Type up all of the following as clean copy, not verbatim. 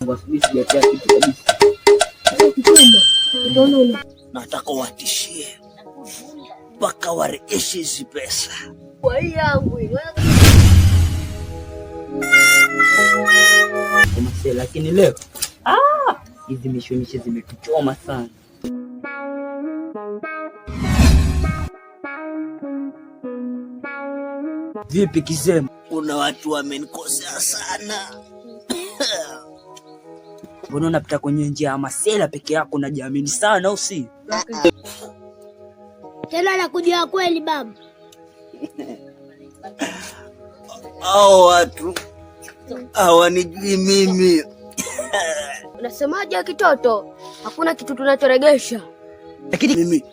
Sijatia kitu kabisa. Nataka watishie mpaka warejeshe hizi pesa. Kwa hii yangu. Lakini leo hizi mishonishe zimetuchoma sana. Vipi Kisema? Kuna watu wamenikosea sana. Mbona unapita kwenye njia ya masela peke yako na jamini sana au si? Tena nakujua kweli baba. Hao watu hawanijui mimi. Unasemaje kitoto? Hakuna kitu tunachoregesha. Lakini mimi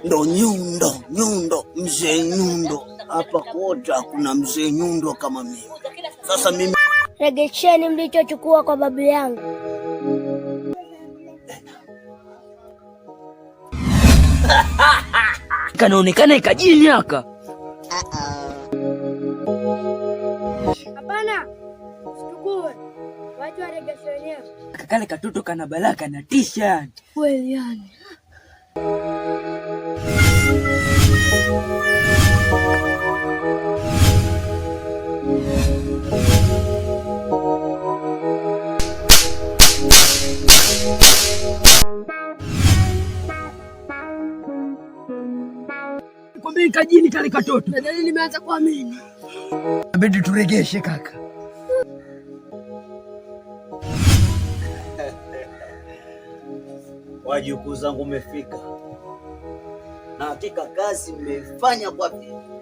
ndo Nyundo, mzee Nyundo. Hapa kote hakuna mzee Nyundo kama mimi. Sasa mimi regesheni mlichochukua kwa babu yangu. Kanaonekana ikajini haka. Hapana. Usitukue. Watu waregeshe wenyewe. Kale katoto kana balaka na tisha. Kweli yani. Kwambie kajini kale katoto. Na dalili nimeanza kuamini. Inabidi turegeshe kaka. Wajukuu zangu umefika. Na hakika kazi mmefanya kwa bidii.